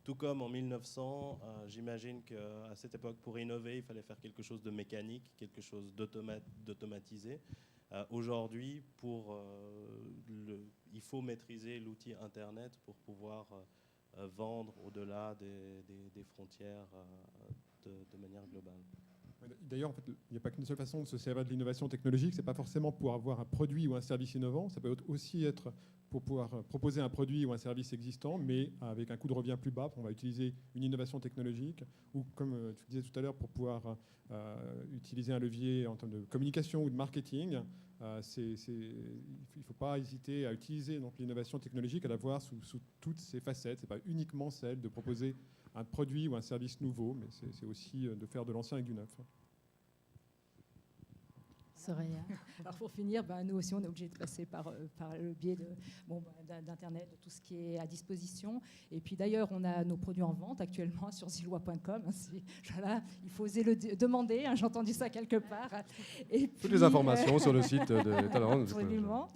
Tout comme en 1900, j'imagine qu'à cette époque, pour innover, il fallait faire quelque chose de mécanique, quelque chose d'automatisé. Aujourd'hui, il faut maîtriser l'outil Internet pour pouvoir vendre au-delà des frontières de manière globale. D'ailleurs, en fait, il n'y a pas qu'une seule façon de se servir de l'innovation technologique. Ce n'est pas forcément pour avoir un produit ou un service innovant. Ça peut aussi être pour pouvoir proposer un produit ou un service existant, mais avec un coût de revient plus bas. On va utiliser une innovation technologique ou, comme tu disais tout à l'heure, pour pouvoir utiliser un levier en termes de communication ou de marketing. Il ne faut pas hésiter à utiliser donc, l'innovation technologique, à la voir sous toutes ses facettes. Ce n'est pas uniquement celle de proposer un produit ou un service nouveau, mais c'est aussi de faire de l'ancien avec du neuf. Soraya. Alors pour finir, nous aussi on est obligé de passer par le biais d'Internet, de tout ce qui est à disposition. Et puis d'ailleurs, on a nos produits en vente actuellement sur zillois.com. Voilà, il faut oser le demander, j'ai entendu ça quelque part. Et toutes les informations sur le site de Talent. Absolument.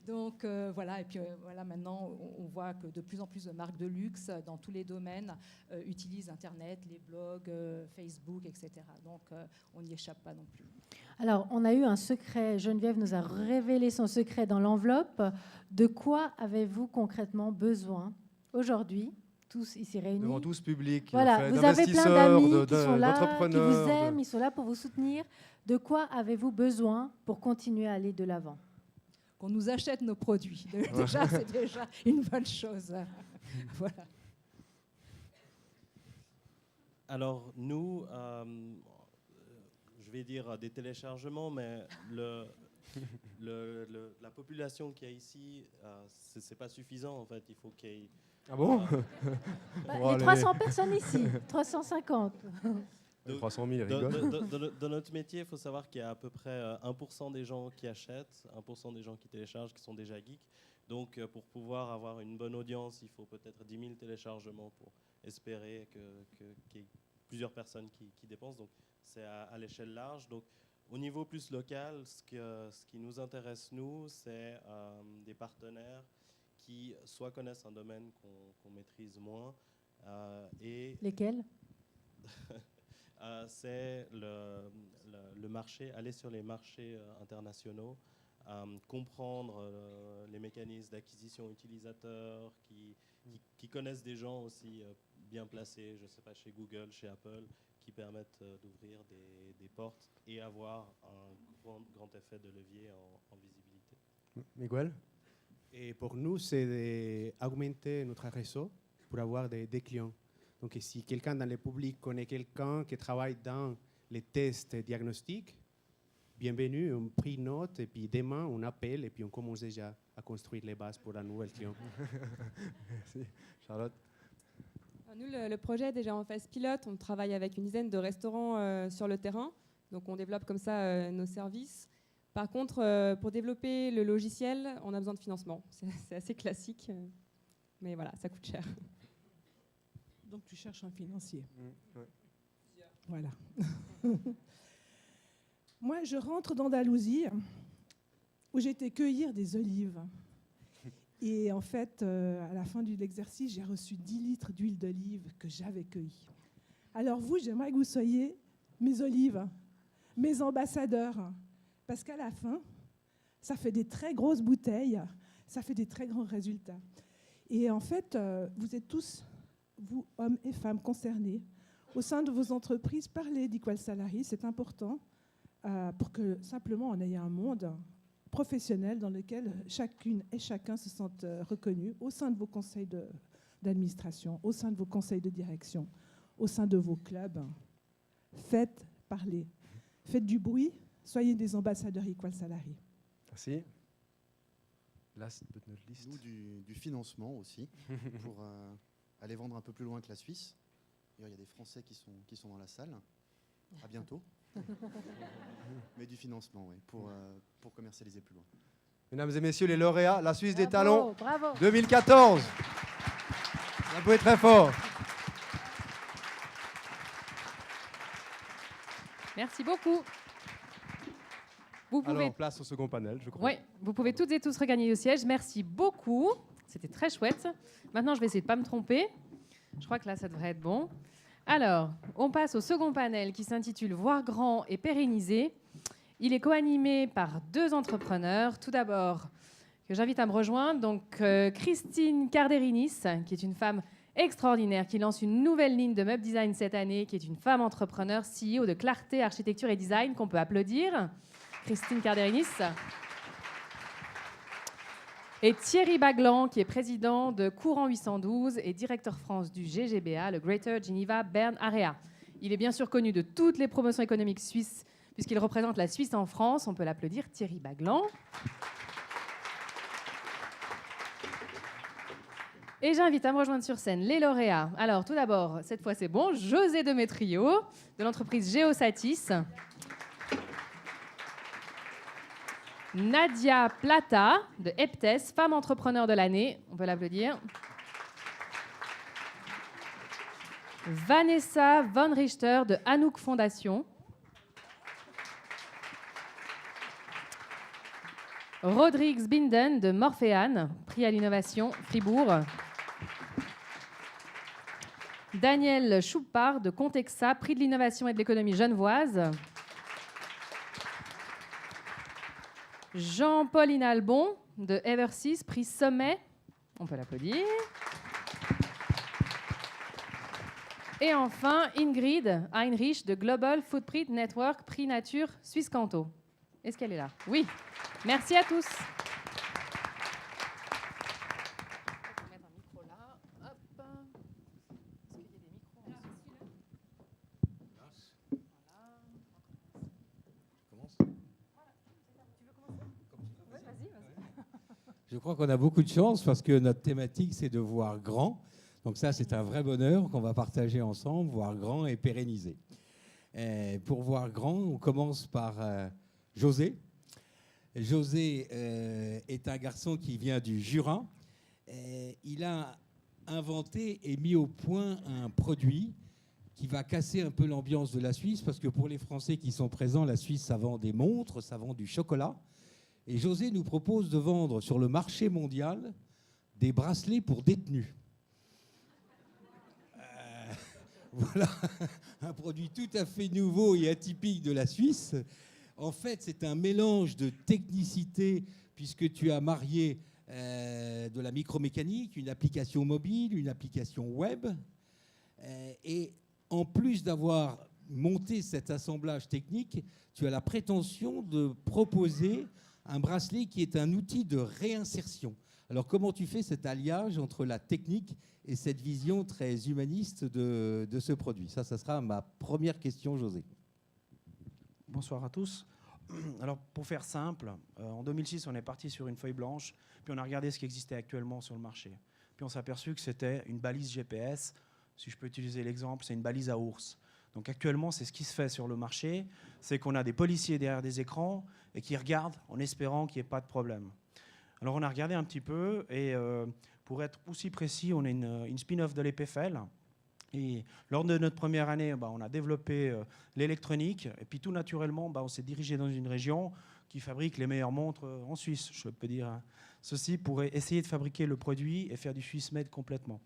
Donc voilà, et puis voilà, maintenant on voit que de plus en plus de marques de luxe dans tous les domaines utilisent Internet, les blogs, Facebook, etc. Donc on n'y échappe pas non plus. Alors, on a eu un secret. Geneviève nous a révélé son secret dans l'enveloppe. De quoi avez-vous concrètement besoin aujourd'hui, tous ici réunis? Devant tout ce public. Voilà, vous avez plein d'amis qui sont là, qui vous aiment, ils sont là pour vous soutenir. De quoi avez-vous besoin pour continuer à aller de l'avant? Qu'on nous achète nos produits. Déjà, c'est déjà une bonne chose. Voilà. Alors, nous, je vais dire des téléchargements, mais la population qu'il y a ici, c'est pas suffisant, en fait. Il faut qu'il y ait... Ah bon les 300 personnes ici, 350. 300 000, rigole. Dans notre métier, il faut savoir qu'il y a à peu près 1% des gens qui achètent, 1% des gens qui téléchargent, qui sont déjà geeks. Donc, pour pouvoir avoir une bonne audience, il faut peut-être 10 000 téléchargements pour espérer qu'il y ait plusieurs personnes qui dépensent. Donc, c'est à l'échelle large. Donc, au niveau plus local, ce qui nous intéresse, nous, c'est des partenaires qui soit connaissent un domaine qu'on maîtrise moins. Et lesquels? C'est le marché, aller sur les marchés internationaux, comprendre les mécanismes d'acquisition utilisateurs, qui connaissent des gens aussi bien placés, je ne sais pas, chez Google, chez Apple, qui permettent d'ouvrir des portes et avoir un grand effet de levier en visibilité. Miguel? Et pour nous, c'est d'augmenter notre réseau pour avoir des clients. Donc, si quelqu'un dans le public connaît quelqu'un qui travaille dans les tests diagnostiques, bienvenue, on prend note, et puis demain, on appelle, et puis on commence déjà à construire les bases pour un nouvel client. Merci. Charlotte? Nous, le projet est déjà en phase pilote. On travaille avec une dizaine de restaurants sur le terrain. Donc, on développe comme ça nos services. Par contre, pour développer le logiciel, on a besoin de financement. C'est assez classique, mais voilà, ça coûte cher. Donc, tu cherches un financier. Ouais. Voilà. Moi, je rentre d'Andalousie, où j'étais cueillir des olives. Et en fait, à la fin de l'exercice, j'ai reçu 10 litres d'huile d'olive que j'avais cueillie. Alors vous, j'aimerais que vous soyez mes olives, mes ambassadeurs. Parce qu'à la fin, ça fait des très grosses bouteilles, ça fait des très grands résultats. Et en fait, vous êtes tous, vous, hommes et femmes concernés, au sein de vos entreprises, parlez d'Equal Salary, c'est important pour que simplement on ait un monde professionnel dans lequel chacune et chacun se sentent reconnus au sein de vos conseils d'administration, au sein de vos conseils de direction, au sein de vos clubs. Faites parler, faites du bruit, soyez des ambassadeurs Equal Salary. Merci. Last but not least. Nous, du financement aussi, pour aller vendre un peu plus loin que la Suisse. D'ailleurs, il y a des Français qui sont dans la salle. À bientôt. Mais du financement, oui, pour commercialiser plus loin. Mesdames et messieurs les lauréats, la Suisse des talents bravo. 2014. Ça peut être très fort. Merci beaucoup. Vous pouvez... Alors, place au second panel, je crois. Oui, vous pouvez toutes et tous regagner le siège. Merci beaucoup. C'était très chouette. Maintenant, je vais essayer de ne pas me tromper. Je crois que là, ça devrait être bon. Alors, on passe au second panel qui s'intitule « Voir grand et pérenniser ». Il est co-animé par 2 entrepreneurs. Tout d'abord, que j'invite à me rejoindre, donc Christine Carderinis, qui est une femme extraordinaire, qui lance une nouvelle ligne de meubles design cette année, qui est une femme entrepreneur, CEO de Clarté Architecture et Design, qu'on peut applaudir. Christine Carderinis. Et Thierry Baglan, qui est président de Courant 812 et directeur France du GGBA, le Greater Geneva Bern Area. Il est bien sûr connu de toutes les promotions économiques suisses, puisqu'il représente la Suisse en France. On peut l'applaudir, Thierry Baglan. Et j'invite à me rejoindre sur scène les lauréats. Alors, tout d'abord, cette fois c'est bon, José Demetrio, de l'entreprise Geosatis. Nadia Plata, de Eptes, femme entrepreneur de l'année. On peut l'applaudir. Vanessa Von Richter, de Anouk Fondation. Rodrigues Binden, de Morphéane, prix à l'innovation, Fribourg. Daniel Choupard, de Contexa, prix de l'innovation et de l'économie genevoise. Jean-Paul Inalbon, de Eversys, prix Sommet. On peut l'applaudir. Et enfin, Ingrid Heinrich, de Global Footprint Network, prix Nature Suisse Canto. Est-ce qu'elle est là? Oui. Merci à tous. Je crois qu'on a beaucoup de chance parce que notre thématique, c'est de voir grand. Donc ça, c'est un vrai bonheur qu'on va partager ensemble, voir grand et pérenniser. Et pour voir grand, on commence par José. José est un garçon qui vient du Jura. Il a inventé et mis au point un produit qui va casser un peu l'ambiance de la Suisse, parce que pour les Français qui sont présents, la Suisse, ça vend des montres, ça vend du chocolat. Et José nous propose de vendre sur le marché mondial des bracelets pour détenus. Voilà, un produit tout à fait nouveau et atypique de la Suisse. En fait, c'est un mélange de technicité, puisque tu as marié de la micromécanique, une application mobile, une application web. Et en plus d'avoir monté cet assemblage technique, tu as la prétention de proposer un bracelet qui est un outil de réinsertion. Alors, comment tu fais cet alliage entre la technique et cette vision très humaniste de ce produit? Ça sera ma première question, José. Bonsoir à tous. Alors, pour faire simple, en 2006, on est parti sur une feuille blanche, puis on a regardé ce qui existait actuellement sur le marché. Puis on s'est aperçu que c'était une balise GPS. Si je peux utiliser l'exemple, c'est une balise à ours. Donc actuellement, c'est ce qui se fait sur le marché, c'est qu'on a des policiers derrière des écrans et qui regardent en espérant qu'il n'y ait pas de problème. Alors on a regardé un petit peu et pour être aussi précis, on est une spin-off de l'EPFL. Et lors de notre première année, on a développé l'électronique et puis tout naturellement, on s'est dirigé dans une région qui fabrique les meilleures montres en Suisse, je peux dire ceci, pour essayer de fabriquer le produit et faire du Swiss-made complètement.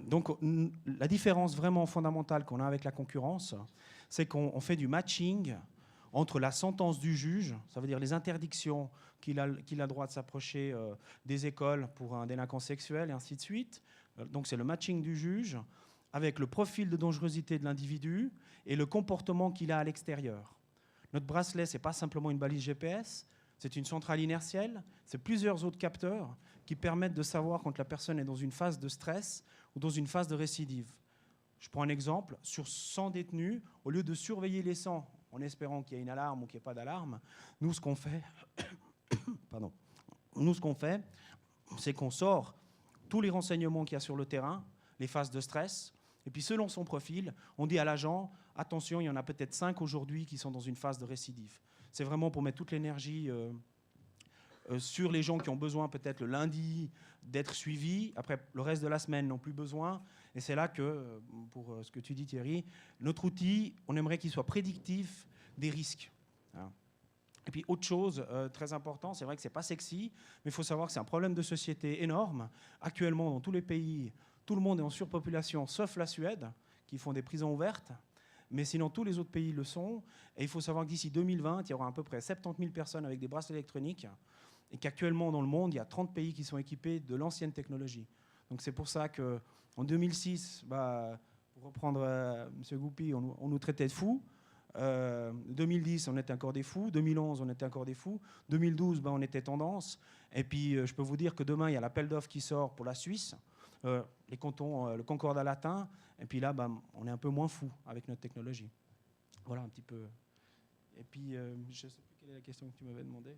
Donc la différence vraiment fondamentale qu'on a avec la concurrence, c'est qu'on fait du matching entre la sentence du juge, ça veut dire les interdictions qu'il a le droit de s'approcher des écoles pour un délinquant sexuel et ainsi de suite. Donc c'est le matching du juge avec le profil de dangerosité de l'individu et le comportement qu'il a à l'extérieur. Notre bracelet, ce n'est pas simplement une balise GPS, c'est une centrale inertielle, c'est plusieurs autres capteurs qui permettent de savoir quand la personne est dans une phase de stress ou dans une phase de récidive. Je prends un exemple, sur 100 détenus, au lieu de surveiller les 100 en espérant qu'il y ait une alarme ou qu'il n'y ait pas d'alarme, nous ce qu'on fait, c'est qu'on sort tous les renseignements qu'il y a sur le terrain, les phases de stress, et puis selon son profil, on dit à l'agent, attention, il y en a peut-être 5 aujourd'hui qui sont dans une phase de récidive. C'est vraiment pour mettre toute l'énergie sur les gens qui ont besoin peut-être le lundi d'être suivis. Après, le reste de la semaine n'ont plus besoin. Et c'est là que, pour ce que tu dis Thierry, notre outil, on aimerait qu'il soit prédictif des risques. Et puis autre chose très important, c'est vrai que c'est pas sexy, mais il faut savoir que c'est un problème de société énorme. Actuellement, dans tous les pays, tout le monde est en surpopulation, sauf la Suède, qui font des prisons ouvertes. Mais sinon, tous les autres pays le sont. Et il faut savoir que d'ici 2020, il y aura à peu près 70 000 personnes avec des bracelets électroniques. Et qu'actuellement, dans le monde, il y a 30 pays qui sont équipés de l'ancienne technologie. Donc c'est pour ça qu'en 2006, pour reprendre M. Goupy, on nous traitait de fous. 2010, on était encore des fous. 2011, on était encore des fous. 2012, on était tendance. Et puis, je peux vous dire que demain, il y a l'appel d'offres qui sort pour la Suisse, les cantons, le Concordat latin. Et puis là, on est un peu moins fous avec notre technologie. Voilà un petit peu. Et puis, je ne sais plus quelle est la question que tu m'avais demandé.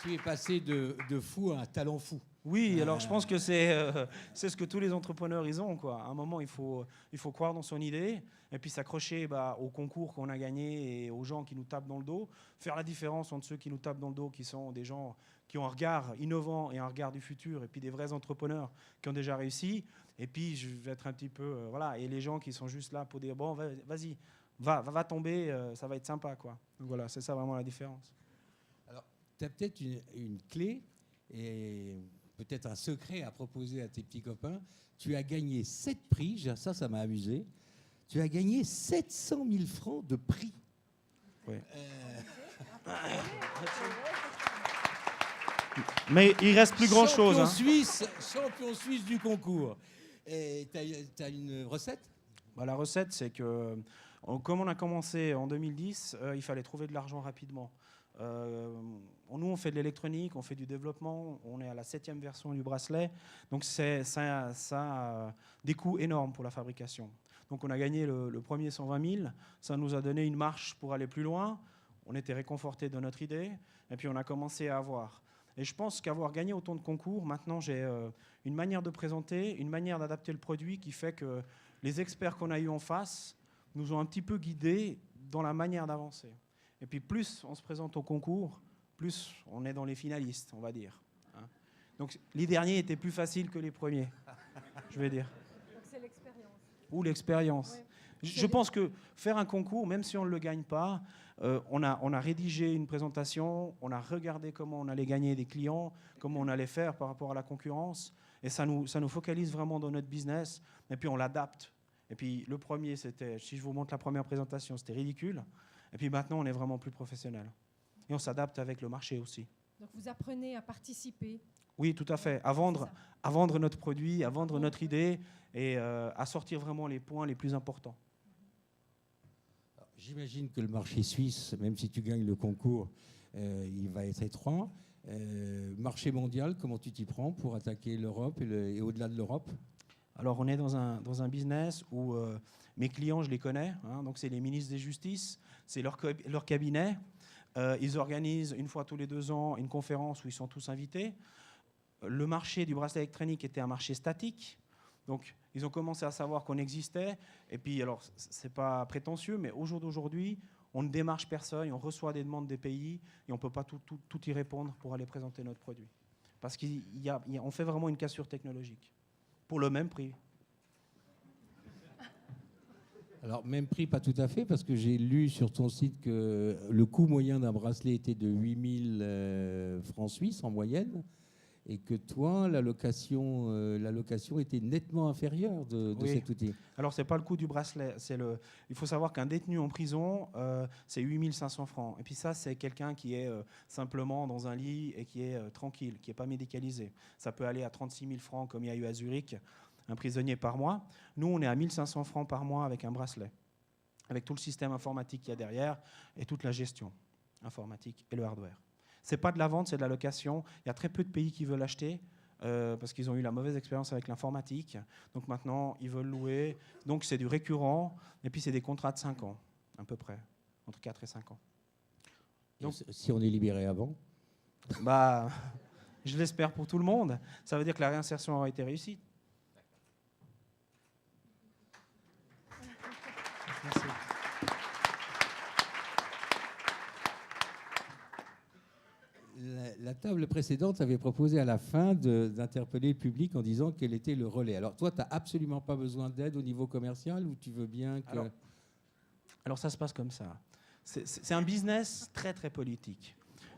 Tu es passé de fou à un talent fou. Oui, alors je pense que c'est ce que tous les entrepreneurs ils ont, quoi. À un moment, il faut croire dans son idée et puis s'accrocher aux concours qu'on a gagnés et aux gens qui nous tapent dans le dos. Faire la différence entre ceux qui nous tapent dans le dos, qui sont des gens qui ont un regard innovant et un regard du futur, et puis des vrais entrepreneurs qui ont déjà réussi. Et puis, je vais être un petit peu... voilà, et les gens qui sont juste là pour dire, bon, vas-y, va tomber, ça va être sympa, quoi. Donc voilà, c'est ça vraiment la différence. Alors, tu as peut-être une clé et peut-être un secret à proposer à tes petits copains. Tu as gagné 7 prix, ça m'a amusé. Tu as gagné 700 000 francs de prix. Oui. Mais il reste plus grand-chose. Champion suisse du concours. Tu as une recette ? La recette, c'est que, comme on a commencé en 2010, il fallait trouver de l'argent rapidement. Nous, on fait de l'électronique, on fait du développement, on est à la 7e version du bracelet. Donc, ça a des coûts énormes pour la fabrication. Donc, on a gagné le premier 120 000. Ça nous a donné une marche pour aller plus loin. On était réconfortés de notre idée. Et puis, on a commencé à avoir. Et je pense qu'avoir gagné autant de concours, maintenant, j'ai une manière de présenter, une manière d'adapter le produit qui fait que les experts qu'on a eus en face nous ont un petit peu guidés dans la manière d'avancer. Et puis, plus on se présente au concours, plus on est dans les finalistes, on va dire. Donc, les derniers étaient plus faciles que les premiers, je vais dire. Donc, c'est l'expérience. Ou l'expérience. Ouais. Je pense que faire un concours, même si on ne le gagne pas, on a rédigé une présentation, on a regardé comment on allait gagner des clients, comment on allait faire par rapport à la concurrence, et ça nous focalise vraiment dans notre business, et puis on l'adapte. Et puis le premier, c'était, si je vous montre la première présentation, c'était ridicule, et puis maintenant on est vraiment plus professionnel. Et on s'adapte avec le marché aussi. Donc vous apprenez à participer. Oui, tout à fait, à vendre notre produit, à vendre notre idée, et à sortir vraiment les points les plus importants. J'imagine que le marché suisse, même si tu gagnes le concours, il va être étroit. Marché mondial, comment tu t'y prends pour attaquer l'Europe et au-delà de l'Europe ? Alors, on est dans un business où mes clients, je les connais. Donc, c'est les ministres des Justices, c'est leur cabinet. Ils organisent une fois tous les 2 ans une conférence où ils sont tous invités. Le marché du bracelet électronique était un marché statique. Donc, ils ont commencé à savoir qu'on existait. Et puis, alors, c'est pas prétentieux, mais au jour d'aujourd'hui, on ne démarche personne, on reçoit des demandes des pays et on ne peut pas tout y répondre pour aller présenter notre produit. Parce qu'on fait vraiment une cassure technologique pour le même prix. Alors, même prix, pas tout à fait, parce que j'ai lu sur ton site que le coût moyen d'un bracelet était de 8 000 francs suisses en moyenne. Et que toi, la location était nettement inférieure de cet outil. Alors, ce n'est pas le coût du bracelet. Il faut savoir qu'un détenu en prison, c'est 8 500 francs. Et puis ça, c'est quelqu'un qui est simplement dans un lit et qui est tranquille, qui n'est pas médicalisé. Ça peut aller à 36 000 francs, comme il y a eu à Zurich, un prisonnier par mois. Nous, on est à 1 500 francs par mois avec un bracelet, avec tout le système informatique qu'il y a derrière et toute la gestion informatique et le hardware. Ce n'est pas de la vente, c'est de la location. Il y a très peu de pays qui veulent acheter parce qu'ils ont eu la mauvaise expérience avec l'informatique. Donc maintenant, ils veulent louer. Donc c'est du récurrent. Et puis c'est des contrats de 5 ans, à peu près, entre 4 et 5 ans. Donc, si on est libéré avant ? Je l'espère pour tout le monde. Ça veut dire que la réinsertion aura été réussie. Merci. La table précédente avait proposé à la fin d'interpeller le public en disant quel était le relais. Alors toi, tu n'as absolument pas besoin d'aide au niveau commercial ou tu veux bien que... Alors ça se passe comme ça. C'est un business très très politique.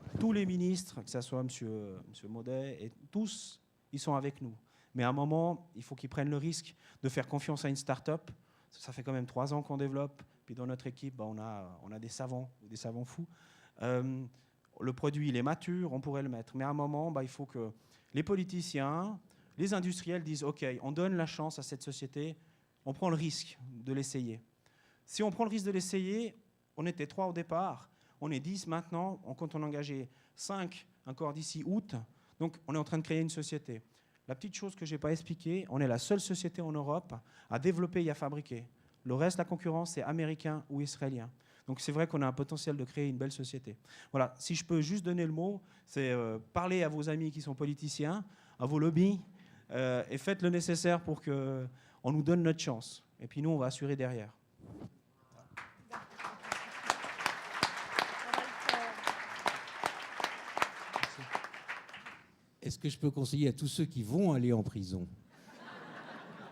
tous les ministres, que ce soit monsieur Maudet, et tous, ils sont avec nous. Mais à un moment, il faut qu'ils prennent le risque de faire confiance à une start-up. Ça fait quand même 3 ans qu'on développe. Puis dans notre équipe, on a des savants fous. Le produit, il est mature, on pourrait le mettre. Mais à un moment, il faut que les politiciens, les industriels disent « OK, on donne la chance à cette société, on prend le risque de l'essayer ». Si on prend le risque de l'essayer, on était 3 au départ, on est 10 maintenant, on compte en engager 5 encore d'ici août. Donc on est en train de créer une société. La petite chose que je n'ai pas expliquée, on est la seule société en Europe à développer et à fabriquer. Le reste, la concurrence, c'est américain ou israélien. Donc c'est vrai qu'on a un potentiel de créer une belle société. Voilà, si je peux juste donner le mot, c'est parler à vos amis qui sont politiciens, à vos lobbies, et faites le nécessaire pour qu'on nous donne notre chance. Et puis nous, on va assurer derrière. Est-ce que je peux conseiller à tous ceux qui vont aller en prison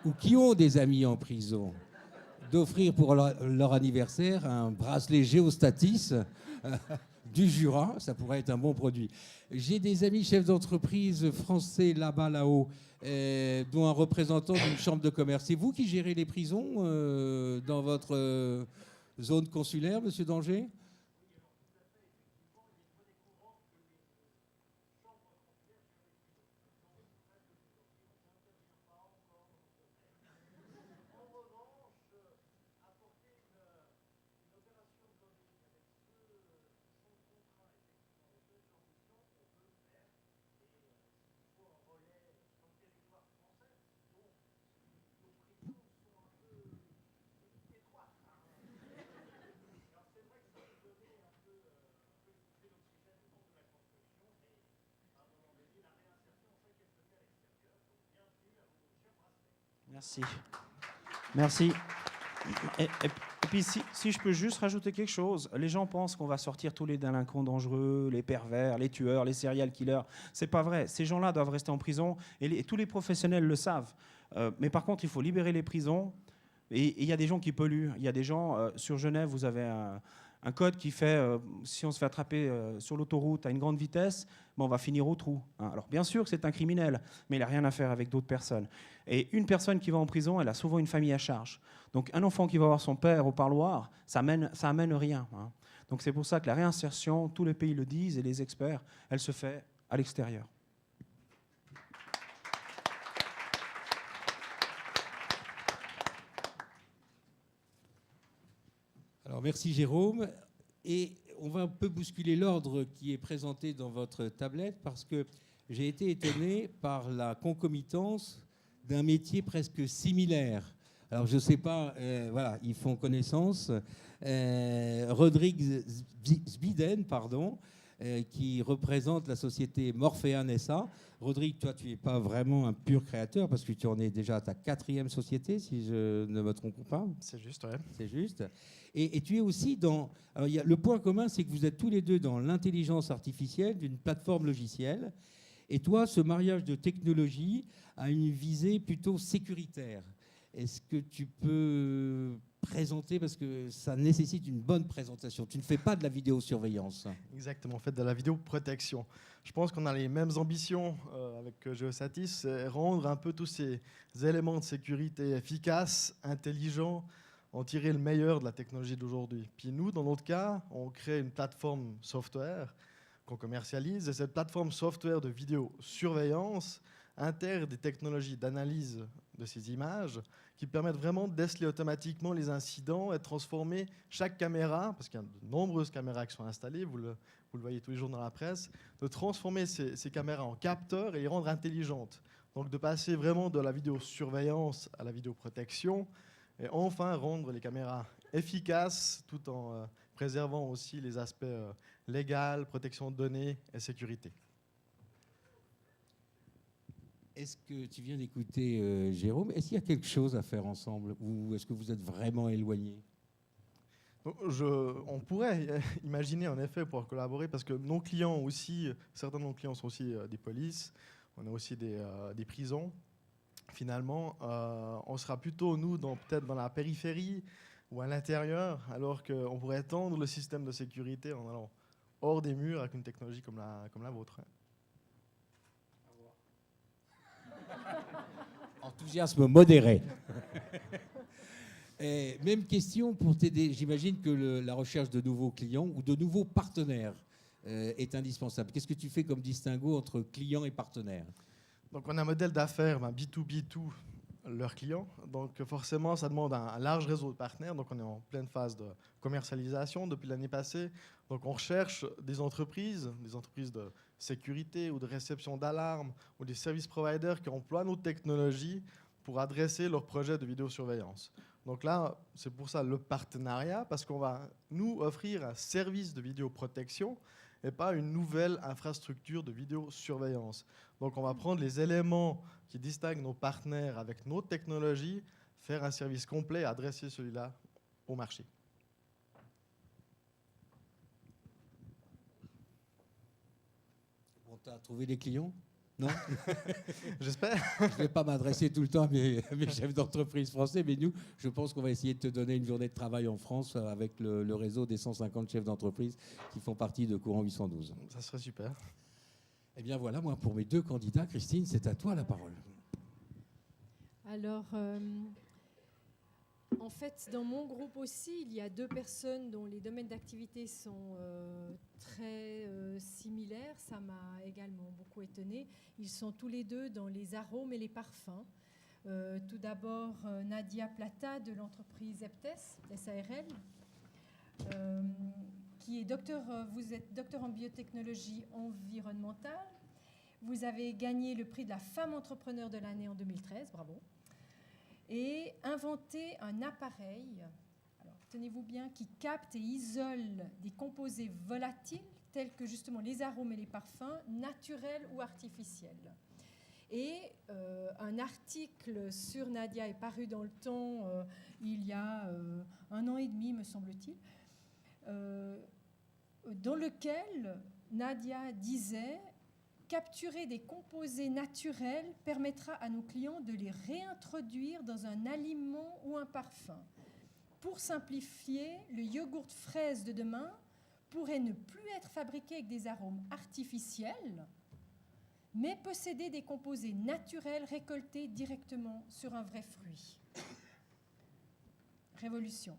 ou qui ont des amis en prison d'offrir pour leur anniversaire un bracelet Géostatis du Jura? Ça pourrait être un bon produit. J'ai des amis chefs d'entreprise français là-haut, dont un représentant d'une chambre de commerce. C'est vous qui gérez les prisons dans votre zone consulaire, monsieur Danger? Merci. Merci. Et puis, si je peux juste rajouter quelque chose, les gens pensent qu'on va sortir tous les délinquants dangereux, les pervers, les tueurs, les serial killers. C'est pas vrai. Ces gens-là doivent rester en prison et tous les professionnels le savent. Mais par contre, il faut libérer les prisons. Et il y a des gens qui polluent. Il y a des gens, sur Genève, vous avez un code qui fait, si on se fait attraper sur l'autoroute à une grande vitesse, on va finir au trou. Hein. Alors bien sûr que c'est un criminel, mais il n'a rien à faire avec d'autres personnes. Et une personne qui va en prison, elle a souvent une famille à charge. Donc un enfant qui va voir son père au parloir, ça amène rien. Hein. Donc c'est pour ça que la réinsertion, tous les pays le disent, et les experts, elle se fait à l'extérieur. Alors merci Jérôme. Et on va un peu bousculer l'ordre qui est présenté dans votre tablette parce que j'ai été étonné par la concomitance d'un métier presque similaire. Alors je ne sais pas, voilà, ils font connaissance. Rodrigue Zbiden, pardon, qui représente la société Morphean SA. Rodrigue, toi, tu n'es pas vraiment un pur créateur parce que tu en es déjà à ta 4e société, si je ne me trompe pas. C'est juste, ouais. C'est juste. Et tu es aussi dans... Alors, le point commun, c'est que vous êtes tous les deux dans l'intelligence artificielle d'une plateforme logicielle. Et toi, ce mariage de technologie a une visée plutôt sécuritaire. Est-ce que tu peux présenter, parce que ça nécessite une bonne présentation. Tu ne fais pas de la vidéosurveillance. Exactement, on fait de la vidéoprotection. Je pense qu'on a les mêmes ambitions avec Géostatis, c'est rendre un peu tous ces éléments de sécurité efficaces, intelligents, en tirer le meilleur de la technologie d'aujourd'hui. Puis nous, dans notre cas, on crée une plateforme software qu'on commercialise, et cette plateforme software de vidéosurveillance intègre des technologies d'analyse de ces images qui permettent vraiment de déceler automatiquement les incidents et de transformer chaque caméra, parce qu'il y a de nombreuses caméras qui sont installées, vous le voyez tous les jours dans la presse, de transformer ces caméras en capteurs et les rendre intelligentes. Donc de passer vraiment de la vidéosurveillance à la vidéoprotection et enfin rendre les caméras efficaces tout en préservant aussi les aspects légaux, protection de données et sécurité. Est-ce que tu viens d'écouter Jérôme? Est-ce qu'il y a quelque chose à faire ensemble ou est-ce que vous êtes vraiment éloignés? On pourrait imaginer en effet pouvoir collaborer parce que nos clients aussi, certains de nos clients sont aussi des polices, on a aussi des prisons. Finalement, on sera plutôt, nous, peut-être dans la périphérie ou à l'intérieur, alors qu'on pourrait étendre le système de sécurité en allant hors des murs avec une technologie comme la vôtre. Enthousiasme modéré. Et même question pour t'aider. J'imagine que la recherche de nouveaux clients ou de nouveaux partenaires est indispensable. Qu'est-ce que tu fais comme distinguo entre clients et partenaires? Donc on a un modèle d'affaires B2B2, leurs clients. Donc forcément, ça demande un large réseau de partenaires. Donc on est en pleine phase de commercialisation depuis l'année passée. Donc on recherche des entreprises de sécurité ou de réception d'alarmes ou des services providers qui emploient nos technologies pour adresser leurs projets de vidéosurveillance. Donc là, c'est pour ça le partenariat, parce qu'on va nous offrir un service de vidéoprotection et pas une nouvelle infrastructure de vidéosurveillance. Donc on va prendre les éléments qui distinguent nos partenaires avec nos technologies, faire un service complet et adresser celui-là au marché. On t'a trouvé des clients? Non. J'espère. Je ne vais pas m'adresser tout le temps à mes chefs d'entreprise français, mais nous, je pense qu'on va essayer de te donner une journée de travail en France avec le réseau des 150 chefs d'entreprise qui font partie de Courant 812. Ça serait super. Eh bien voilà, moi, pour mes deux candidats, Christine, c'est à toi la parole. Alors, en fait, dans mon groupe aussi, il y a 2 personnes dont les domaines d'activité sont très similaires. Ça m'a également beaucoup étonnée. Ils sont tous les 2 dans les arômes et les parfums. Tout d'abord, Nadia Plata de l'entreprise EPTES, SARL, qui est vous êtes docteur en biotechnologie environnementale. Vous avez gagné le prix de la femme entrepreneur de l'année en 2013, bravo. Et inventé un appareil, alors tenez-vous bien, qui capte et isole des composés volatiles tels que justement les arômes et les parfums, naturels ou artificiels. Et un article sur Nadia est paru dans le Temps il y a 1 an et demi, me semble-t-il, dans lequel Nadia disait: capturer des composés naturels permettra à nos clients de les réintroduire dans un aliment ou un parfum. Pour simplifier, le yogourt fraise de demain pourrait ne plus être fabriqué avec des arômes artificiels, mais posséder des composés naturels récoltés directement sur un vrai fruit. Révolution.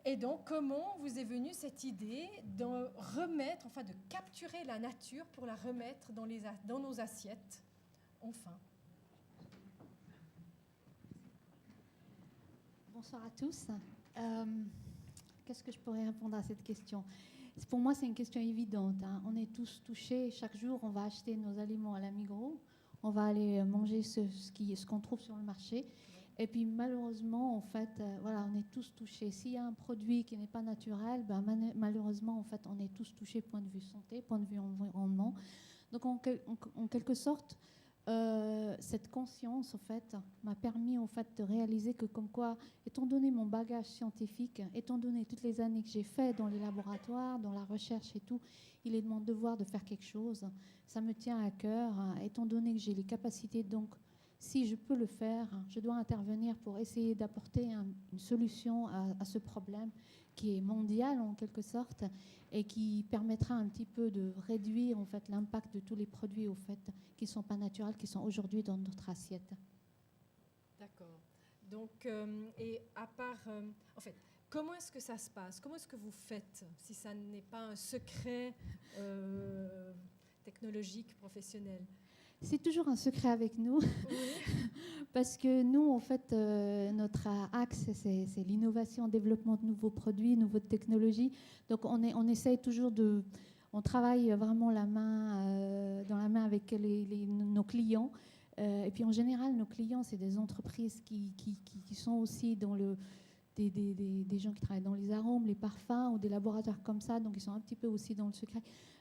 Et donc, comment vous est venue cette idée de remettre, enfin de capturer la nature pour la remettre dans nos assiettes, enfin? Bonsoir à tous. Qu'est-ce que je pourrais répondre à cette question? Pour moi, c'est une question évidente. On est tous touchés. Chaque jour, on va acheter nos aliments à la Migros. On va aller manger ce qu'on trouve sur le marché. Et puis malheureusement, en fait, voilà, on est tous touchés. S'il y a un produit qui n'est pas naturel, malheureusement, en fait, on est tous touchés point de vue santé, point de vue environnement. Donc en quelque sorte, cette conscience, en fait, m'a permis en fait de réaliser que, comme quoi, étant donné mon bagage scientifique, étant donné toutes les années que j'ai fait dans les laboratoires, dans la recherche et tout, il est de mon devoir de faire quelque chose. Ça me tient à cœur, étant donné que j'ai les capacités, donc. Si je peux le faire, je dois intervenir pour essayer d'apporter une solution à ce problème qui est mondial en quelque sorte et qui permettra un petit peu de réduire en fait l'impact de tous les produits au fait qui ne sont pas naturels, qui sont aujourd'hui dans notre assiette. D'accord. Donc, et à part, en fait, comment est-ce que ça se passe? Comment est-ce que vous faites, si ça n'est pas un secret technologique, professionnel? C'est toujours un secret avec nous, parce que nous, en fait, notre axe, c'est l'innovation, le développement de nouveaux produits, nouvelles technologies. Donc, on essaye toujours on travaille vraiment dans la main avec nos clients. Et puis, en général, nos clients, c'est des entreprises qui sont aussi dans des gens qui travaillent dans les arômes, les parfums, ou des laboratoires comme ça. Donc, ils sont un petit peu aussi dans le secret.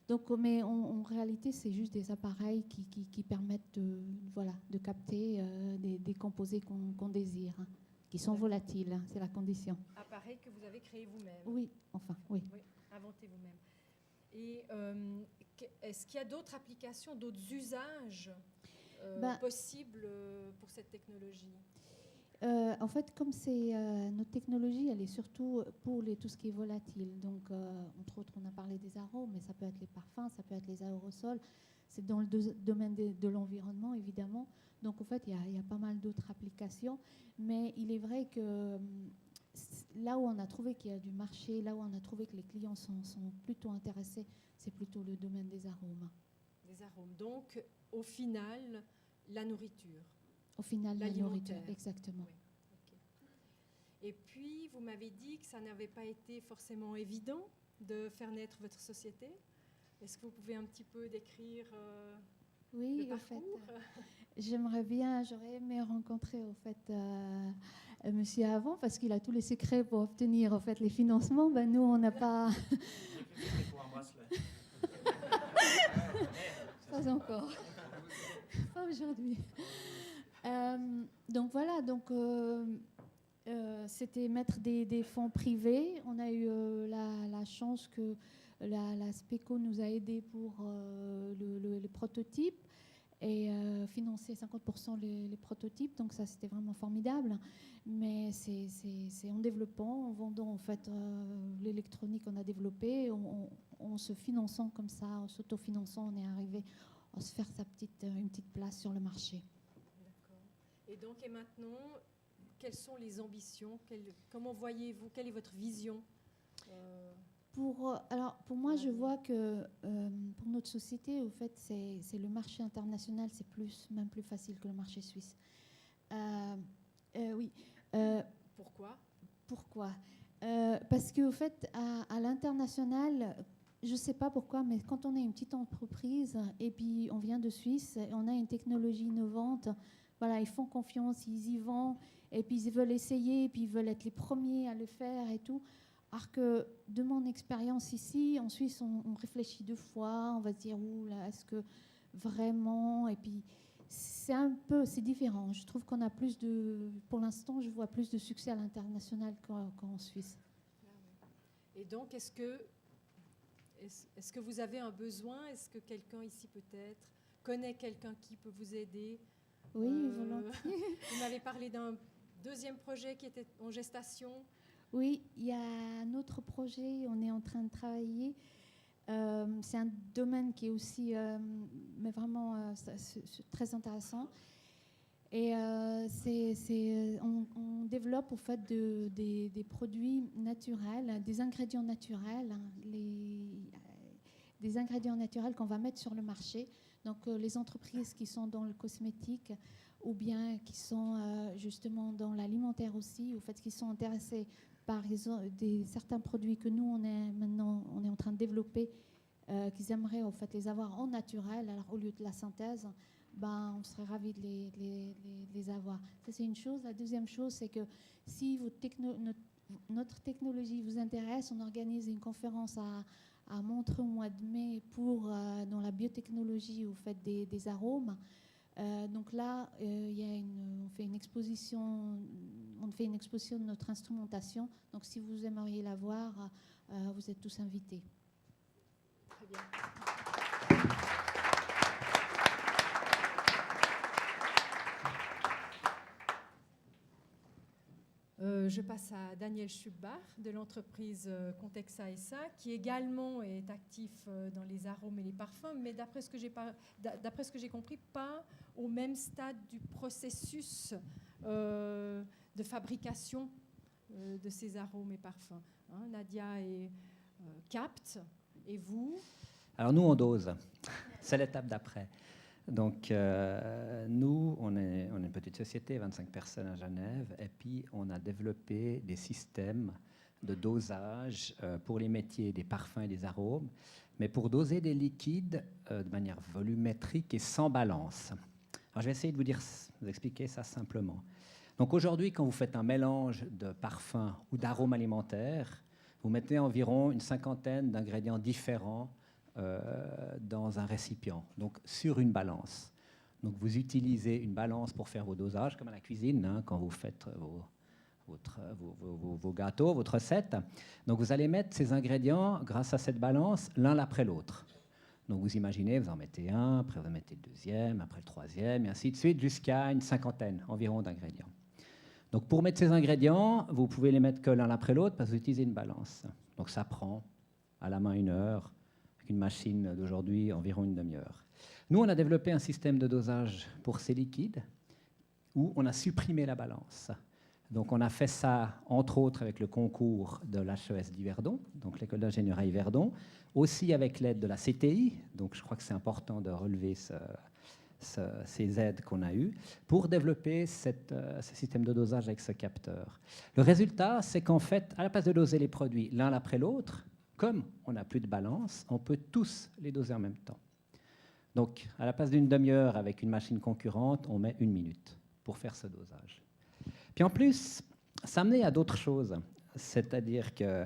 Donc, mais en réalité, c'est juste des appareils qui permettent de capter des composés qu'on désire, qui sont volatiles, c'est la condition. Appareil que vous avez créé vous-même? Oui, enfin, oui. Oui, inventé vous-même. Et est-ce qu'il y a d'autres applications, d'autres usages possibles pour cette technologie? En fait, comme c'est notre technologie, elle est surtout pour tout ce qui est volatile. Donc, entre autres, on a parlé des arômes, mais ça peut être les parfums, ça peut être les aérosols. C'est dans le domaine de l'environnement, évidemment. Donc, en fait, il y a pas mal d'autres applications. Mais il est vrai que là où on a trouvé qu'il y a du marché, là où on a trouvé que les clients sont plutôt intéressés, c'est plutôt le domaine des arômes. Des arômes. Donc, au final, la nourriture. Au final, la nourriture, exactement. Oui. Okay. Et puis, vous m'avez dit que ça n'avait pas été forcément évident de faire naître votre société. Est-ce que vous pouvez un petit peu décrire le parcours? J'aurais aimé rencontrer en fait monsieur avant parce qu'il a tous les secrets pour obtenir en fait les financements. Ben, nous, on n'a pas. Pas encore. Pas aujourd'hui. Donc voilà, c'était mettre des fonds privés. On a eu la chance que la SPECO nous a aidés pour le prototype et financer 50% les prototypes. Donc ça, c'était vraiment formidable. Mais c'est en développant, en vendant en fait l'électronique qu'on a développée, en se finançant comme ça, en s'autofinançant, on est arrivé à se faire une petite place sur le marché. Et donc, et maintenant, quelles sont les ambitions? Comment voyez-vous? Quelle est votre vision? Pour moi, je vois que pour notre société, au fait, c'est le marché international, c'est même plus facile que le marché suisse. Oui. Pourquoi? Parce qu'au fait, à l'international, je ne sais pas pourquoi, mais quand on est une petite entreprise et puis on vient de Suisse et on a une technologie innovante, voilà, ils font confiance, ils y vont, et puis ils veulent essayer, et puis ils veulent être les premiers à le faire et tout. Alors que de mon expérience ici, en Suisse, on réfléchit 2 fois, on va se dire, ouh là, est-ce que vraiment? Et puis c'est différent. Je trouve qu'on a pour l'instant, je vois plus de succès à l'international qu'en Suisse. Et donc, est-ce que vous avez un besoin? Est-ce que quelqu'un ici peut-être connaît quelqu'un qui peut vous aider? Oui, volontiers. Vous m'avez parlé d'un deuxième projet qui était en gestation. Oui, il y a un autre projet, on est en train de travailler. C'est un domaine qui est aussi mais vraiment c'est très intéressant. Et on développe au fait des produits naturels, des ingrédients naturels, des ingrédients naturels qu'on va mettre sur le marché. Donc les entreprises qui sont dans le cosmétique ou bien qui sont justement dans l'alimentaire aussi, au fait qui sont intéressés par certains produits que nous on est en train de développer, qu'ils aimeraient en fait les avoir en naturel, alors au lieu de la synthèse, on serait ravis de les avoir. Ça c'est une chose. La deuxième chose, c'est que si notre technologie vous intéresse, on organise une conférence à Montreux au mois de mai dans la biotechnologie au fait des arômes. Donc là, on fait une exposition de notre instrumentation. Donc si vous aimeriez la voir, vous êtes tous invités. Très bien. Je passe à Daniel Schubach de l'entreprise Contexa SA, qui également est actif dans les arômes et les parfums, mais d'après ce que j'ai compris, pas au même stade du processus de fabrication de ces arômes et parfums. Nadia capte, et vous? Alors nous, on dose. C'est l'étape d'après. Donc, nous, on est une petite société, 25 personnes à Genève, et puis on a développé des systèmes de dosage pour les métiers des parfums et des arômes, mais pour doser des liquides de manière volumétrique et sans balance. Alors, je vais essayer de vous expliquer ça simplement. Donc, aujourd'hui, quand vous faites un mélange de parfums ou d'arômes alimentaires, vous mettez environ une 50aine d'ingrédients différents dans un récipient, donc sur une balance. Donc vous utilisez une balance pour faire vos dosages, comme à la cuisine, quand vous faites vos gâteaux, votre recette. Donc vous allez mettre ces ingrédients, grâce à cette balance, l'un après l'autre. Donc vous imaginez, vous en mettez un, après vous en mettez le deuxième, après le troisième, et ainsi de suite, jusqu'à une 50aine environ d'ingrédients. Donc pour mettre ces ingrédients, vous pouvez les mettre que l'un après l'autre parce que vous utilisez une balance. Donc ça prend à la main 1 heure, avec une machine d'aujourd'hui environ une demi-heure. Nous, on a développé un système de dosage pour ces liquides où on a supprimé la balance. Donc on a fait ça, entre autres, avec le concours de l'HES d'Yverdon, donc l'école d'ingénierie Yverdon, aussi avec l'aide de la CTI, donc je crois que c'est important de relever ces aides qu'on a eues, pour développer ce système de dosage avec ce capteur. Le résultat, c'est qu'en fait, à la place de doser les produits l'un après l'autre, comme on n'a plus de balance, on peut tous les doser en même temps. Donc, à la place d'une demi-heure avec une machine concurrente, on met 1 minute pour faire ce dosage. Puis en plus, ça amenait à d'autres choses. C'est-à-dire que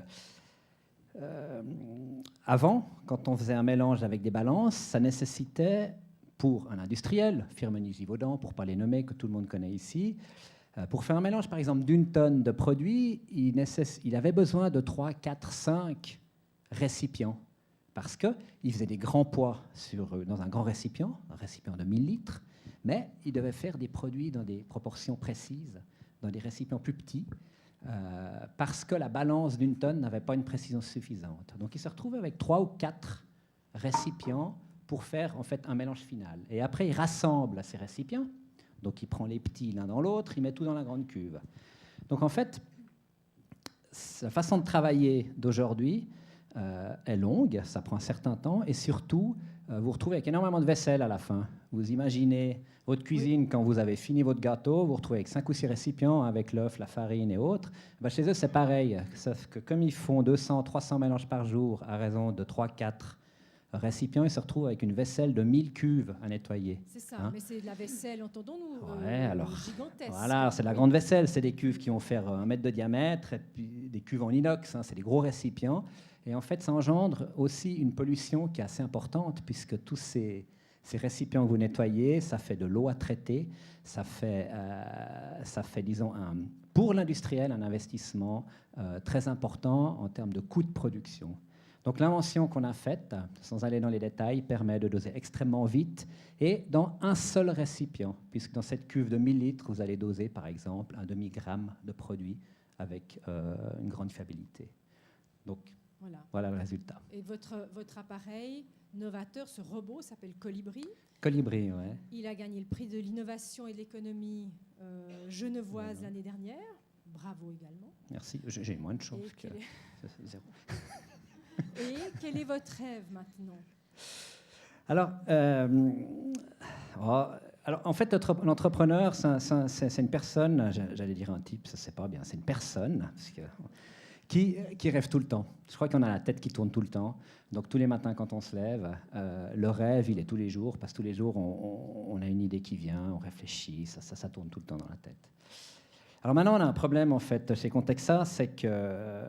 avant, quand on faisait un mélange avec des balances, ça nécessitait, pour un industriel, Firmenich-Givaudan, pour ne pas les nommer, que tout le monde connaît ici, pour faire un mélange, par exemple, d'1 tonne de produits, il avait besoin de 3, 4, 5 récipients. Parce qu'il faisait des grands poids dans un grand récipient, un récipient de 1000 litres, mais il devait faire des produits dans des proportions précises, dans des récipients plus petits, parce que la balance d'1 tonne n'avait pas une précision suffisante. Donc il se retrouvait avec 3 ou 4 récipients pour faire en fait un mélange final. Et après, il rassemble ces récipients, donc il prend les petits l'un dans l'autre, il met tout dans la grande cuve. Donc en fait, la façon de travailler d'aujourd'hui est longue, ça prend un certain temps, et surtout, vous vous retrouvez avec énormément de vaisselle à la fin. Vous imaginez votre cuisine, quand vous avez fini votre gâteau, vous vous retrouvez avec 5 ou 6 récipients, avec l'œuf, la farine et autres. Ben, chez eux, c'est pareil, sauf que comme ils font 200, 300 mélanges par jour, à raison de 3, 4 récipients, ils se retrouvent avec une vaisselle de 1000 cuves à nettoyer. C'est ça, mais c'est de la vaisselle, entendons-nous, gigantesque. Voilà, c'est de la grande vaisselle, c'est des cuves qui vont faire 1 mètre de diamètre, et puis des cuves en inox, c'est des gros récipients. Et en fait, ça engendre aussi une pollution qui est assez importante, puisque tous ces récipients que vous nettoyez, ça fait de l'eau à traiter, ça fait disons, pour l'industriel, un investissement très important en termes de coût de production. Donc l'invention qu'on a faite, sans aller dans les détails, permet de doser extrêmement vite et dans un seul récipient, puisque dans cette cuve de 1000 litres, vous allez doser par exemple 1 demi-gramme de produit avec une grande fiabilité. Donc voilà le résultat. Et votre appareil novateur, ce robot s'appelle Colibri. Colibri, oui. Il a gagné le prix de l'innovation et de l'économie genevoise l'année dernière. Bravo également. Merci. J'ai moins de chance que... Zéro. Et quel est votre rêve maintenant? Alors, en fait, l'entrepreneur, c'est une personne, j'allais dire un type, ça c'est pas bien, c'est une personne qui rêve tout le temps. Je crois qu'on a la tête qui tourne tout le temps. Donc tous les matins quand on se lève, le rêve, il est tous les jours, parce que tous les jours, on a une idée qui vient, on réfléchit, ça tourne tout le temps dans la tête. Alors maintenant, on a un problème en fait chez Contexa, c'est que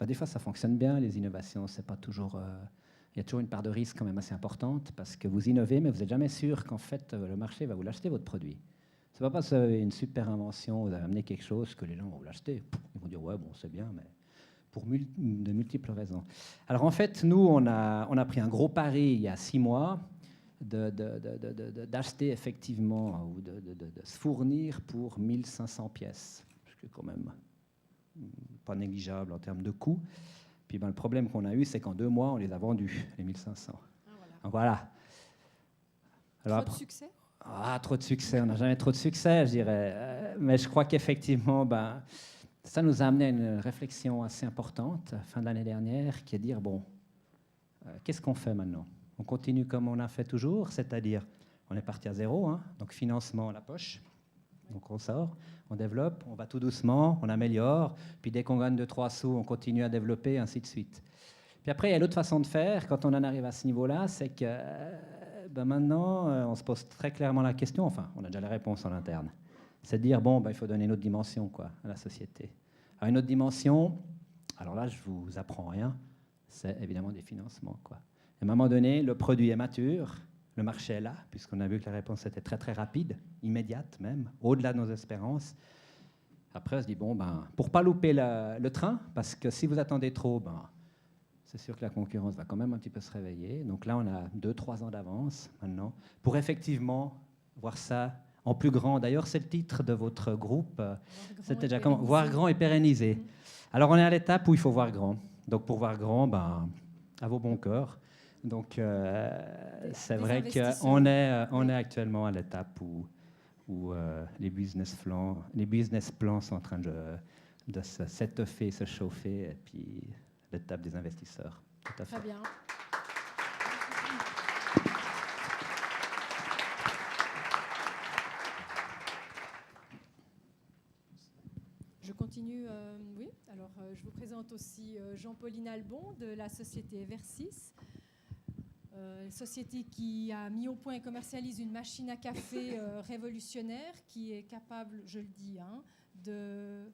des fois ça fonctionne bien, les innovations, c'est pas toujours... il y a toujours une part de risque quand même assez importante, parce que vous innovez, mais vous n'êtes jamais sûr qu'en fait le marché va vous l'acheter, votre produit. C'est pas parce que vous avez une super invention, vous avez amené quelque chose que les gens vont vous l'acheter. Ils vont dire, ouais, bon, c'est bien, mais pour de multiples raisons. Alors en fait, nous, on a pris un gros pari il y a 6 mois d'acheter effectivement, ou de se fournir pour 1500 pièces, ce qui est quand même pas négligeable en termes de coût. Puis le problème qu'on a eu, c'est qu'en 2 mois, on les a vendus, les 1500. Donc voilà. Alors, trop de succès? Trop de succès. On n'a jamais trop de succès, je dirais. Mais je crois qu'effectivement, ça nous a amené à une réflexion assez importante, fin de l'année dernière, qui est de dire, bon, qu'est-ce qu'on fait maintenant? On continue comme on a fait toujours, c'est-à-dire, on est parti à zéro, hein, donc financement à la poche. Donc on sort, on développe, on va tout doucement, on améliore, puis dès qu'on gagne 2-3 sous, on continue à développer, ainsi de suite. Puis après, il y a l'autre façon de faire, quand on en arrive à ce niveau-là, c'est que maintenant, on se pose très clairement la question, enfin, on a déjà les réponses en interne, c'est de dire, bon, il faut donner une autre dimension à la société. Alors une autre dimension, alors là, je ne vous apprends rien, c'est évidemment des financements, À un moment donné, le produit est mature, le marché est là, puisqu'on a vu que la réponse était très très rapide, immédiate même, au-delà de nos espérances. Après, on se dit, bon, pour ne pas louper le train, parce que si vous attendez trop, c'est sûr que la concurrence va quand même un petit peu se réveiller. Donc là, on a 2-3 ans d'avance maintenant, pour effectivement voir ça en plus grand. D'ailleurs, c'est le titre de votre groupe. C'était déjà comment? pérenniser. Voir grand et pérenniser. Alors, on est à l'étape où il faut voir grand. Donc, pour voir grand, ben, à vos bons cœurs. Donc, c'est vrai qu'on est actuellement à l'étape où les business plans sont en train de s'étoffer, se chauffer, et puis l'étape des investisseurs. Tout à fait. Très bien. Je continue. Oui, alors je vous présente aussi Jean-Pauline Albon de la société Eversys. Société qui a mis au point et commercialise une machine à café révolutionnaire qui est capable, je le dis, de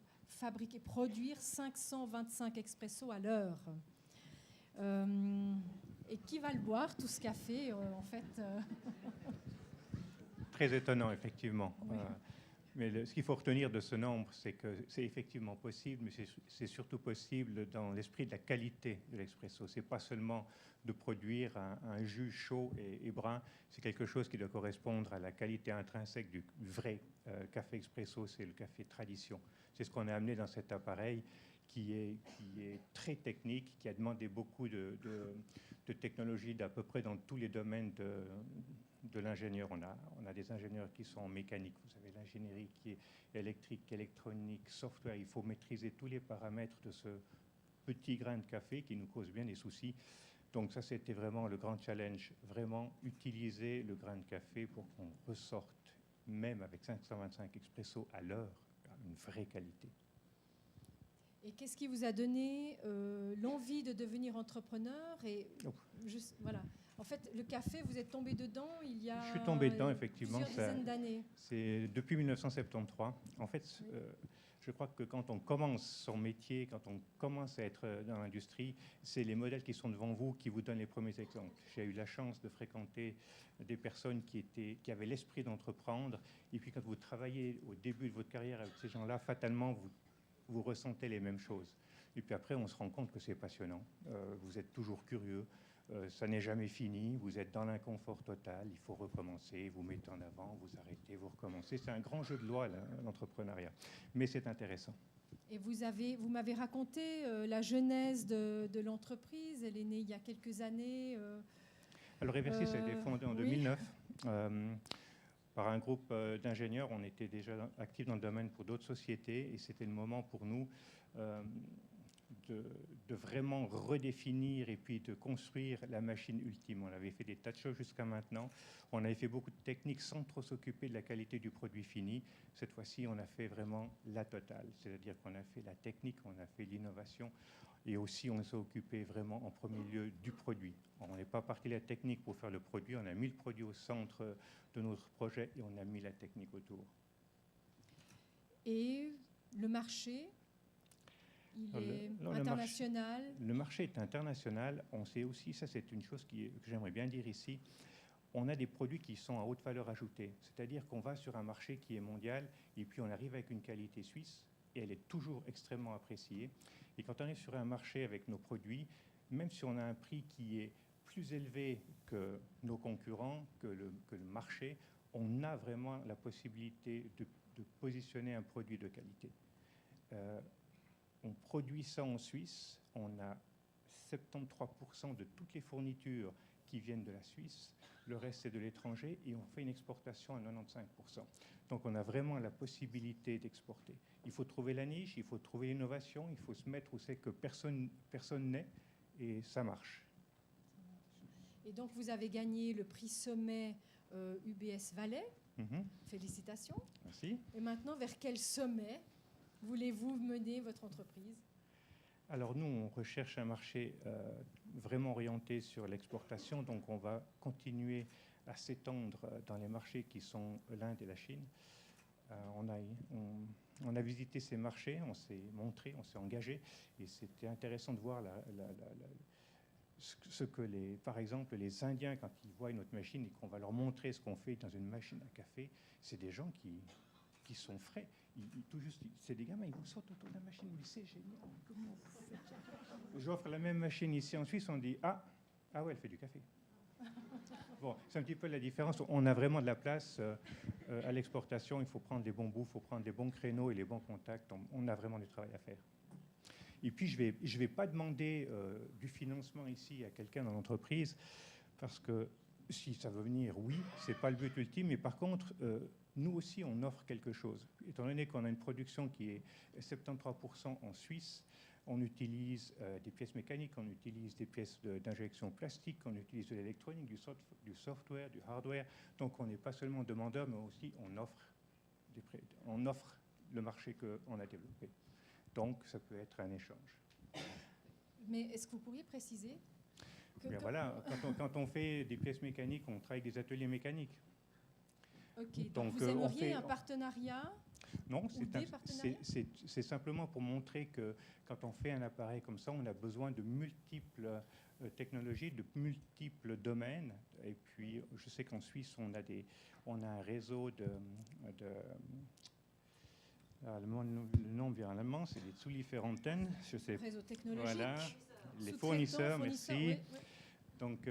produire 525 expressos à l'heure. Et qui va le boire, tout ce café, en fait Très étonnant, effectivement. Oui. Mais ce qu'il faut retenir de ce nombre, c'est que c'est effectivement possible, mais c'est surtout possible dans l'esprit de la qualité de l'expresso. Ce n'est pas seulement de produire un jus chaud et brun, c'est quelque chose qui doit correspondre à la qualité intrinsèque du vrai café expresso, c'est le café tradition. C'est ce qu'on a amené dans cet appareil qui est très technique, qui a demandé beaucoup de technologie d'à peu près dans tous les domaines de l'ingénieur. On a des ingénieurs qui sont en mécanique, vous savez, l'ingénierie qui est électrique, électronique, software. Il faut maîtriser tous les paramètres de ce petit grain de café qui nous cause bien des soucis. Donc ça, c'était vraiment le grand challenge, vraiment utiliser le grain de café pour qu'on ressorte, même avec 525 expresso à l'heure, une vraie qualité. Et qu'est-ce qui vous a donné l'envie de devenir entrepreneur juste, voilà. En fait, le café, vous êtes tombé dedans il y a Je suis tombé dedans, effectivement. Plusieurs dizaines d'années. C'est depuis 1973. En fait, je crois que quand on commence son métier, quand on commence à être dans l'industrie, c'est les modèles qui sont devant vous qui vous donnent les premiers exemples. J'ai eu la chance de fréquenter des personnes qui avaient l'esprit d'entreprendre. Et puis quand vous travaillez au début de votre carrière avec ces gens-là, fatalement, vous ressentez les mêmes choses. Et puis après, on se rend compte que c'est passionnant. Vous êtes toujours curieux. Ça n'est jamais fini. Vous êtes dans l'inconfort total. Il faut recommencer. Vous mettez en avant, vous arrêtez, vous recommencez. C'est un grand jeu de loi, l'entrepreneuriat. Mais c'est intéressant. Et vous m'avez raconté la genèse de l'entreprise. Elle est née il y a quelques années. Alors, Eversys a été fondé en 2009. Par un groupe d'ingénieurs. On était déjà actifs dans le domaine pour d'autres sociétés. Et c'était le moment pour nous de vraiment redéfinir et puis de construire la machine ultime. On avait fait des tas de choses jusqu'à maintenant. On avait fait beaucoup de techniques sans trop s'occuper de la qualité du produit fini. Cette fois-ci, on a fait vraiment la totale. C'est-à-dire qu'on a fait la technique, on a fait l'innovation et aussi on s'est occupé vraiment en premier lieu du produit. On n'est pas parti de la technique pour faire le produit, on a mis le produit au centre de notre projet et on a mis la technique autour. Et le marché il est international. Le marché est international. On sait aussi, ça c'est une chose que j'aimerais bien dire ici, on a des produits qui sont à haute valeur ajoutée. C'est-à-dire qu'on va sur un marché qui est mondial et puis on arrive avec une qualité suisse et elle est toujours extrêmement appréciée. Et quand on est sur un marché avec nos produits, même si on a un prix qui est plus élevé que nos concurrents, que le marché, on a vraiment la possibilité de positionner un produit de qualité. On produit ça en Suisse, on a 73% de toutes les fournitures qui viennent de la Suisse, le reste c'est de l'étranger et on fait une exportation à 95%. Donc on a vraiment la possibilité d'exporter. Il faut trouver la niche, il faut trouver l'innovation, il faut se mettre où c'est que personne n'est et ça marche. Et donc vous avez gagné le prix sommet UBS Valais. Félicitations. Merci. Et maintenant, vers quel sommet voulez-vous mener votre entreprise? Alors nous, on recherche un marché vraiment orienté sur l'exportation, donc on va continuer à s'étendre dans les marchés qui sont l'Inde et la Chine. On a visité ces marchés, on s'est montré, on s'est engagé, et c'était intéressant de voir ce que par exemple, les Indiens, quand ils voient notre machine et qu'on va leur montrer ce qu'on fait dans une machine à café, c'est des gens qui sont frais. C'est des gamins, ils vous sautent autour de la machine, mais c'est génial, comment vous faites ça? J'offre la même machine ici en Suisse, on dit ah ouais, elle fait du café. Bon, c'est un petit peu la différence. On a vraiment de la place à l'exportation. Il faut prendre les bons bouts, il faut prendre les bons créneaux et les bons contacts. On a vraiment du travail à faire. Et puis, je vais pas demander du financement ici à quelqu'un dans l'entreprise, parce que si ça veut venir, oui, c'est pas le but ultime. Mais par contre, nous aussi, on offre quelque chose. Étant donné qu'on a une production qui est 73% en Suisse, on utilise des pièces mécaniques, on utilise des pièces d'injection plastique, on utilise de l'électronique, du software, du hardware. Donc, on n'est pas seulement demandeur, mais aussi on offre le marché qu'on a développé. Donc, ça peut être un échange. Mais est-ce que vous pourriez préciser Bien voilà, quand on fait des pièces mécaniques, on travaille avec des ateliers mécaniques. Ok, donc vous aimeriez un partenariat? Non, c'est simplement pour montrer que quand on fait un appareil comme ça, on a besoin de multiples technologies, de multiples domaines. Et puis, je sais qu'en Suisse, on a un réseau le nom vient en allemand, c'est les Zulieferanten. Réseau technologique. Voilà, les fournisseurs, merci. Oui, oui. Donc,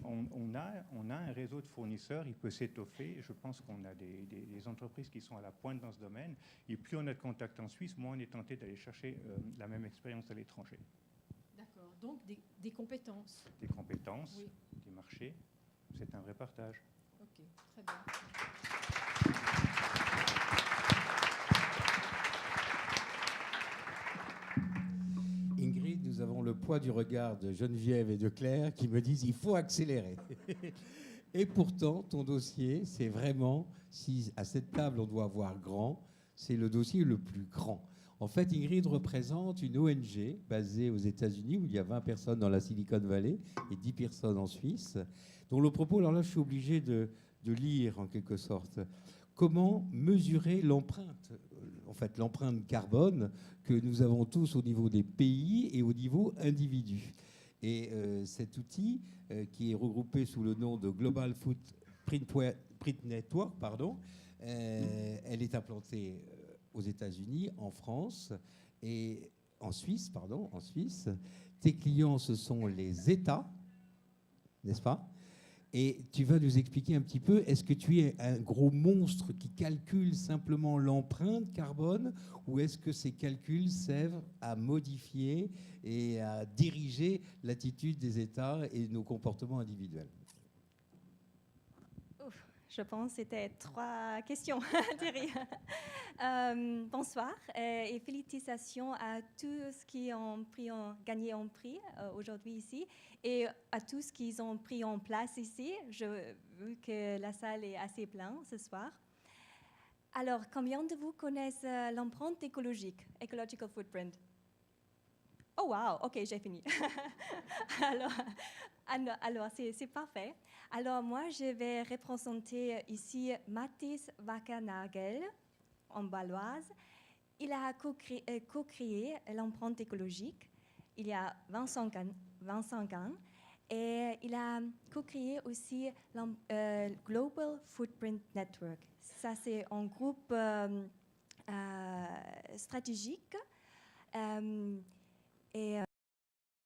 on a un réseau de fournisseurs, il peut s'étoffer. Je pense qu'on a des entreprises qui sont à la pointe dans ce domaine. Et plus on a de contacts en Suisse, moins on est tenté d'aller chercher la même expérience à l'étranger. D'accord, donc des compétences. Des compétences, oui. Des marchés, c'est un vrai partage. Ok, très bien. Ingrid, nous avons le poids du regard de Geneviève et de Claire qui me disent il faut accélérer. Et pourtant, ton dossier, c'est vraiment, si à cette table on doit avoir grand, c'est le dossier le plus grand. En fait, Ingrid représente une ONG basée aux États-Unis où il y a 20 personnes dans la Silicon Valley et 10 personnes en Suisse, dont le propos, alors là, je suis obligé de lire en quelque sorte. Comment mesurer l'empreinte, en fait l'empreinte carbone que nous avons tous au niveau des pays et au niveau individu. Et cet outil, qui est regroupé sous le nom de Global Footprint Network, elle est implantée aux États-Unis, en France et en Suisse. Tes clients, ce sont les États, n'est-ce pas ? Et tu vas nous expliquer un petit peu, est-ce que tu es un gros monstre qui calcule simplement l'empreinte carbone ou est-ce que ces calculs servent à modifier et à diriger l'attitude des États et nos comportements individuels? Je pense que c'était 3 questions, Thierry. Bonsoir et félicitations à tous qui ont gagné un prix aujourd'hui ici et à tous qui ont pris en place ici. J'ai vu que la salle est assez pleine ce soir. Alors, combien de vous connaissent l'empreinte écologique, ecological footprint? Oh wow, ok, j'ai fini. Alors c'est parfait. Alors moi, je vais représenter ici Mathis Wackernagel, en Baloise. Il a co-créé l'empreinte écologique il y a 25 ans. Et il a co-créé aussi le Global Footprint Network. Ça, c'est un groupe stratégique. Et